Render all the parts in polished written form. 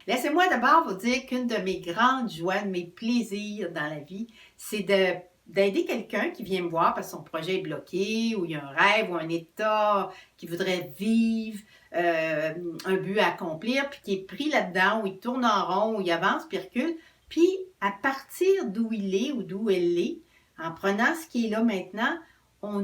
Laissez-moi d'abord vous dire qu'une de mes grandes joies, de mes plaisirs dans la vie, c'est d'aider quelqu'un qui vient me voir parce que son projet est bloqué, ou il y a un rêve ou un état qu'il voudrait vivre, un but à accomplir, puis qui est pris là-dedans, où il tourne en rond, où il avance, puis recule. Puis, à partir d'où il est ou d'où elle est, en prenant ce qui est là maintenant, on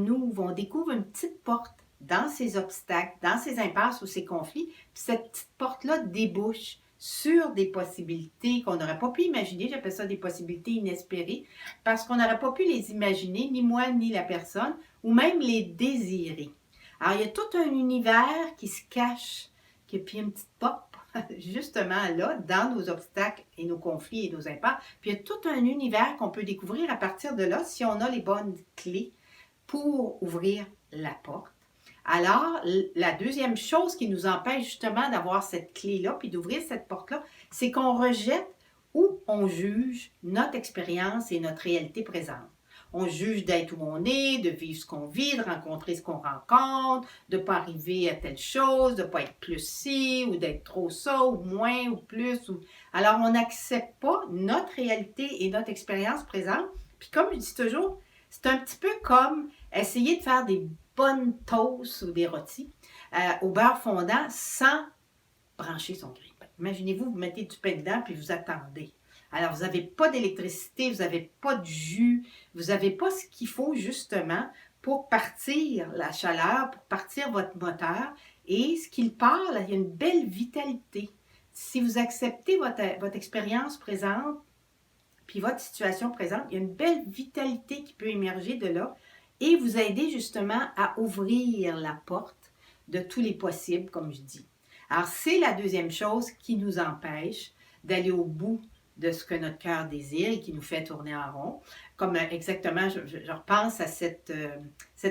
découvre une petite porte dans ces obstacles, dans ces impasses ou ces conflits, puis cette petite porte-là débouche sur des possibilités qu'on n'aurait pas pu imaginer. J'appelle ça des possibilités inespérées, parce qu'on n'aurait pas pu les imaginer, ni moi, ni la personne, ou même les désirer. Alors, il y a tout un univers qui se cache, qui puis une petite porte, justement là, dans nos obstacles et nos conflits et nos impasses. Puis il y a tout un univers qu'on peut découvrir à partir de là, si on a les bonnes clés pour ouvrir la porte. Alors, la deuxième chose qui nous empêche justement d'avoir cette clé-là, puis d'ouvrir cette porte-là, c'est qu'on rejette ou on juge notre expérience et notre réalité présente. On juge d'être où on est, de vivre ce qu'on vit, de rencontrer ce qu'on rencontre, de ne pas arriver à telle chose, de ne pas être plus ci, ou d'être trop ça, ou moins, ou plus. Alors, on n'accepte pas notre réalité et notre expérience présente. Puis comme je dis toujours, c'est un petit peu comme essayer de faire des bonnes toasts ou des rôtis au beurre fondant sans brancher son grille-pain. Imaginez-vous, vous mettez du pain dedans puis vous attendez. Alors, vous n'avez pas d'électricité, vous n'avez pas de jus, vous n'avez pas ce qu'il faut justement pour partir la chaleur, pour partir votre moteur. Et ce qu'il part, là, il y a une belle vitalité. Si vous acceptez votre expérience présente, puis votre situation présente, il y a une belle vitalité qui peut émerger de là et vous aider justement à ouvrir la porte de tous les possibles, comme je dis. Alors, c'est la deuxième chose qui nous empêche d'aller au bout de ce que notre cœur désire et qui nous fait tourner en rond. Comme exactement, je repense à cette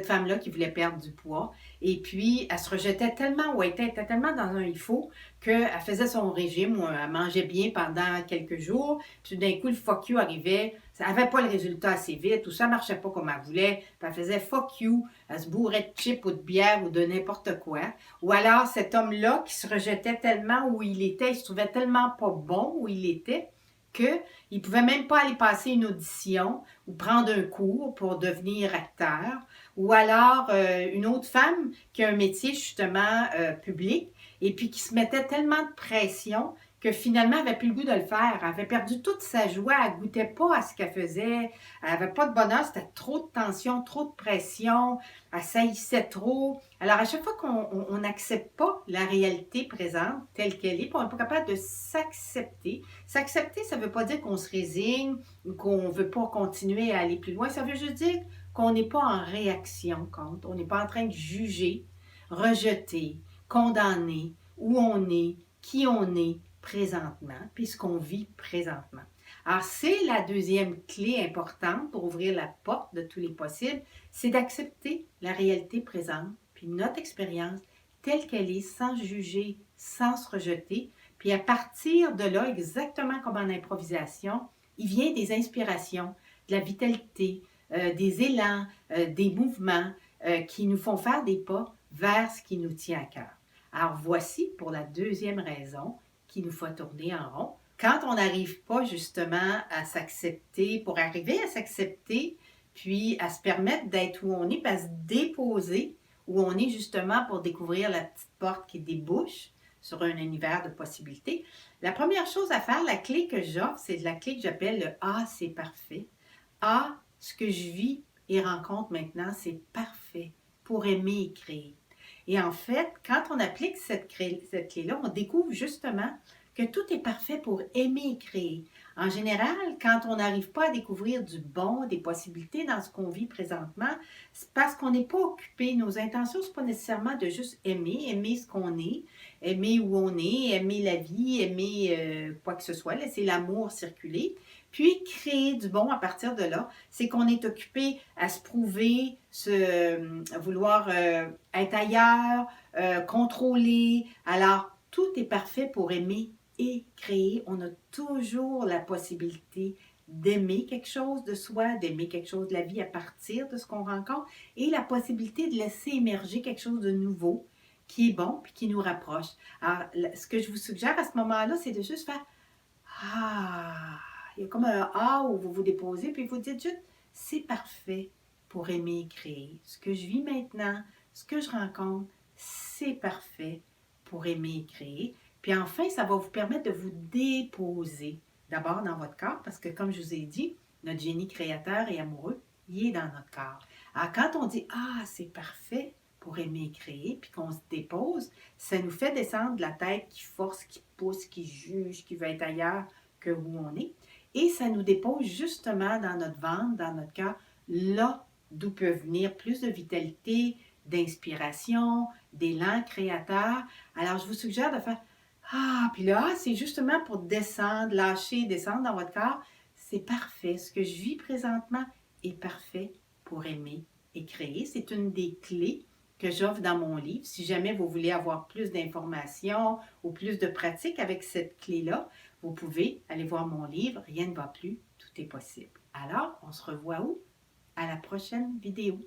femme-là qui voulait perdre du poids et puis elle se rejetait tellement ou elle était tellement dans un il faut qu'elle faisait son régime ou elle mangeait bien pendant quelques jours. Puis d'un coup, le fuck you arrivait, ça n'avait pas le résultat assez vite ou ça ne marchait pas comme elle voulait. Puis elle faisait fuck you, elle se bourrait de chips ou de bière ou de n'importe quoi. Ou alors cet homme-là qui se rejetait tellement où il était, il se trouvait tellement pas bon où il était, qu'il ne pouvait même pas aller passer une audition ou prendre un cours pour devenir acteur. Ou alors une autre femme qui a un métier justement public et puis qui se mettait tellement de pression que finalement, elle n'avait plus le goût de le faire. Elle avait perdu toute sa joie, elle ne goûtait pas à ce qu'elle faisait, elle n'avait pas de bonheur, c'était trop de tension, trop de pression, elle saillissait trop. Alors, à chaque fois qu'on n'accepte pas la réalité présente telle qu'elle est, puis on n'est pas capable de s'accepter. S'accepter, ça ne veut pas dire qu'on se résigne ou qu'on ne veut pas continuer à aller plus loin. Ça veut juste dire qu'on n'est pas en réaction contre, on n'est pas en train de juger, rejeter, condamner où on est, qui on est présentement, puis ce qu'on vit présentement. Alors, c'est la deuxième clé importante pour ouvrir la porte de tous les possibles, c'est d'accepter la réalité présente, puis notre expérience telle qu'elle est, sans juger, sans se rejeter. Puis à partir de là, exactement comme en improvisation, il vient des inspirations, de la vitalité, des élans, des mouvements qui nous font faire des pas vers ce qui nous tient à cœur. Alors voici pour la deuxième raison qui nous fait tourner en rond. Quand on n'arrive pas justement à s'accepter, pour arriver à s'accepter, puis à se permettre d'être où on est, puis à se déposer où on est justement pour découvrir la petite porte qui débouche sur un univers de possibilités. La première chose à faire, la clé que j'offre, c'est la clé que j'appelle le « Ah, c'est parfait ». Ah, ce que je vis et rencontre maintenant, c'est parfait pour aimer et créer. Et en fait, quand on applique cette clé-là, on découvre justement que tout est parfait pour aimer et créer. En général, quand on n'arrive pas à découvrir du bon, des possibilités dans ce qu'on vit présentement, c'est parce qu'on n'est pas occupé. Nos intentions, ce n'est pas nécessairement de juste aimer ce qu'on est, aimer où on est, aimer la vie, aimer quoi que ce soit, laisser l'amour circuler. Puis créer du bon à partir de là, c'est qu'on est occupé à se prouver, vouloir être ailleurs, contrôler. Alors, tout est parfait pour aimer et créer, on a toujours la possibilité d'aimer quelque chose de soi, d'aimer quelque chose de la vie à partir de ce qu'on rencontre et la possibilité de laisser émerger quelque chose de nouveau qui est bon puis qui nous rapproche. Alors, ce que je vous suggère à ce moment-là, c'est de juste faire ah, il y a comme un ah où vous vous déposez, puis vous dites juste c'est parfait pour aimer et créer. Ce que je vis maintenant, ce que je rencontre, c'est parfait pour aimer et créer. Puis enfin, ça va vous permettre de vous déposer d'abord dans votre corps, parce que comme je vous ai dit, notre génie créateur et amoureux, il est dans notre corps. Alors quand on dit ah, c'est parfait pour aimer et créer, puis qu'on se dépose, ça nous fait descendre de la tête qui force, qui pousse, qui juge, qui veut être ailleurs que où on est. Et ça nous dépose justement dans notre ventre, dans notre cœur, là d'où peut venir plus de vitalité, d'inspiration, d'élan créateur. Alors, je vous suggère de faire ah, puis là, c'est justement pour descendre, lâcher, descendre dans votre corps. C'est parfait. Ce que je vis présentement est parfait pour aimer et créer. C'est une des clés que j'offre dans mon livre. Si jamais vous voulez avoir plus d'informations ou plus de pratique avec cette clé-là, vous pouvez aller voir mon livre, Rien ne va plus, tout est possible. Alors, on se revoit où? À la prochaine vidéo.